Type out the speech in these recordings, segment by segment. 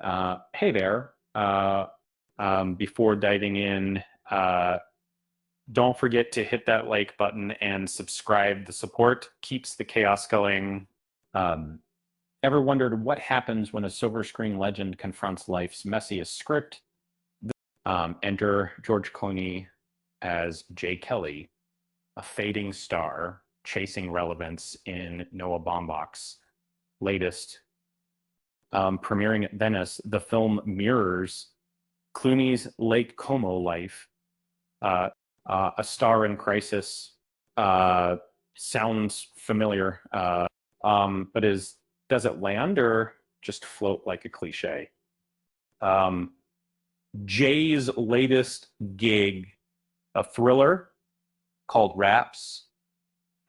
Hey there. Before diving in, don't forget to hit that like button and subscribe. The support keeps the chaos going. Um, Ever wondered what happens when a silver screen legend confronts life's messiest script? Enter George Clooney as Jay Kelly, a fading star chasing relevance in Noah Baumbach's latest premiering at Venice. The film mirrors Clooney's Lake Como life. Uh, a Star in Crisis sounds familiar, but does it land or just float like a cliche? Um, Jay's latest gig, a thriller called Raps,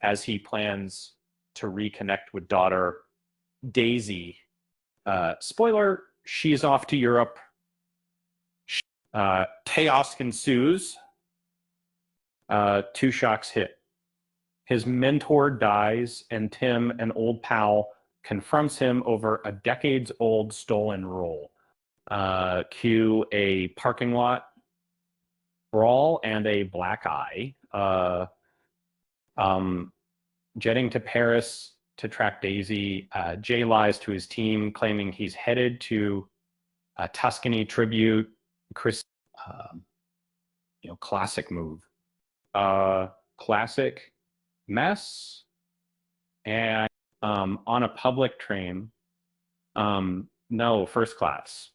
as he plans to reconnect with daughter Daisy. Spoiler: she's off to Europe. Chaos ensues. Two shocks hit. His mentor dies, and Tim, an old pal, confronts him over a decades-old stolen role. Cue a parking lot brawl and a black eye. Um, Jetting to Paris to track Daisy, Jay lies to his team, claiming he's headed to a Tuscany tribute. Chris, uh, classic move. Classic mess. And on a public train, no, first class.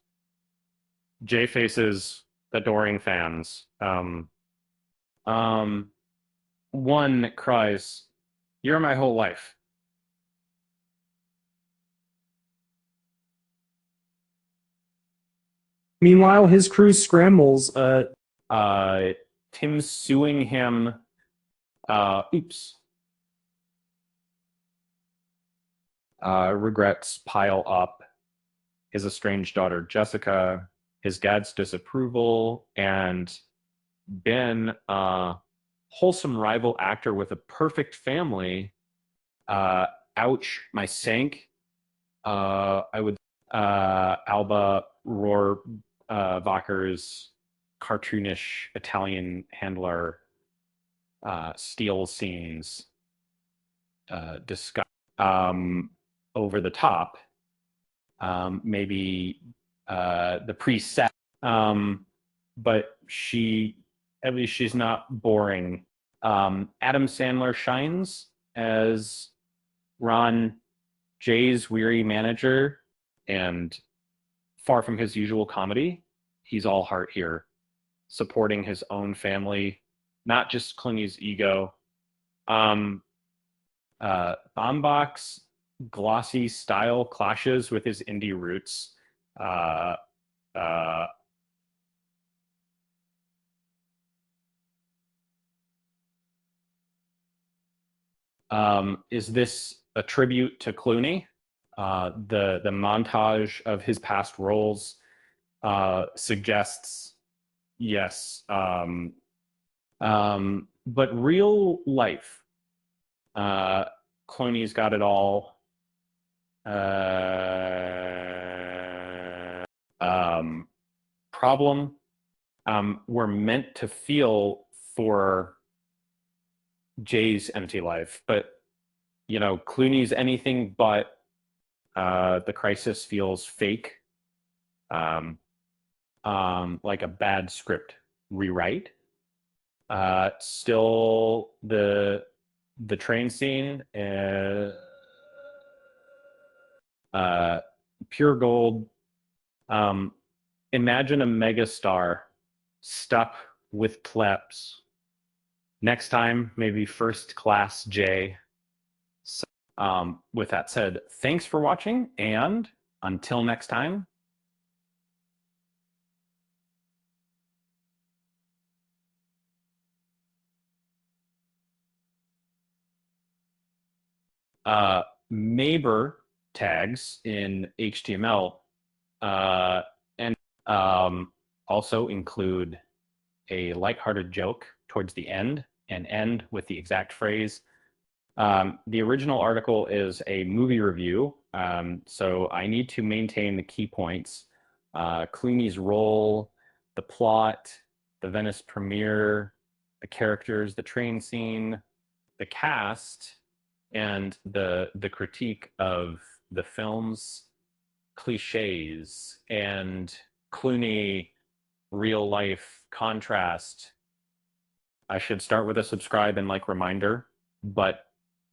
Jay faces adoring fans. Um, One cries, "You're my whole life." Meanwhile, his crew scrambles. Uh, Tim suing him. Oops. Regrets pile up. His estranged daughter Jessica, his dad's disapproval, and Ben, wholesome rival actor with a perfect family. Uh, Ouch, my sank. I would Alba Rohrwacher's cartoonish Italian handler steal scenes, discuss over the top. Maybe the preset, but at least she's not boring. Adam Sandler shines as Ron, Jay's weary manager, and far from his usual comedy, he's all heart here, supporting his own family, not just Clooney's ego. Um, Baumbach's glossy style clashes with his indie roots. Uh, uh, is this a tribute to Clooney? The montage of his past roles suggests yes, but real life, uh, Clooney's got it all. Um, Problem. We're meant to feel for Jay's empty life, but Clooney's anything but. The crisis feels fake, um, like a bad script rewrite. Still, the train scene, uh, pure gold. Um, Imagine a megastar stuck with plebs. Next time, maybe first class J. So, with that said, thanks for watching, and until next time. Uh, Mayber tags in HTML and also include a lighthearted joke towards the end and end with the exact phrase. The original article is a movie review, so I need to maintain the key points. Clooney's role, the plot, the Venice premiere, the characters, the train scene, the cast, and the critique of the film's cliches and Clooney real life contrast. I should start with a subscribe and like reminder, but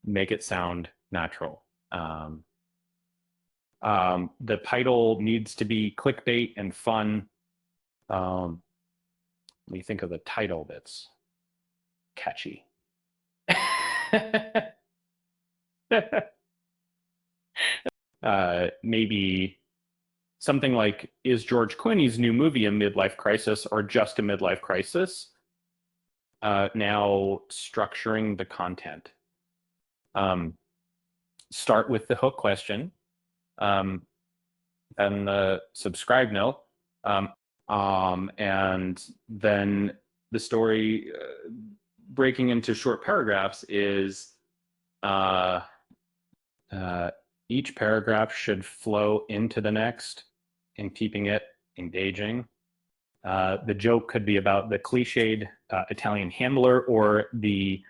make it sound natural. The title needs to be clickbait and fun. Let me think of the title that's catchy. Maybe something like, is George Clooney's new movie a midlife crisis or just a midlife crisis? Now structuring the content. Start with the hook question, and the subscribe note, and then the story breaking into short paragraphs is each paragraph should flow into the next and keeping it engaging. The joke could be about the cliched Italian handler or the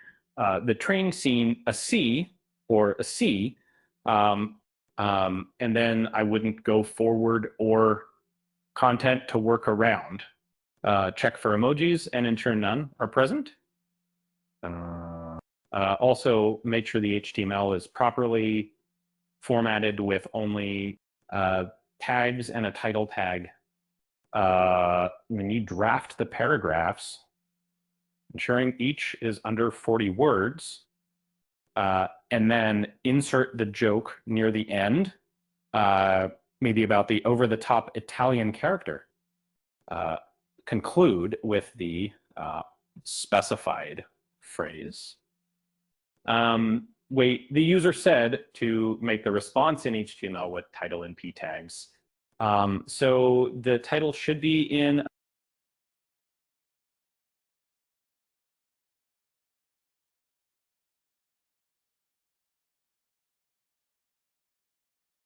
train scene, a C or a C, and then I wouldn't go forward or content to work around. Check for emojis and ensure none are present. Also, make sure the HTML is properly formatted with only tags and a title tag. When you draft the paragraphs, ensuring each is under 40 words, and then insert the joke near the end, maybe about the over-the-top Italian character. Conclude with the specified phrase. Wait, the user said to make the response in HTML with title and p tags. So the title should be in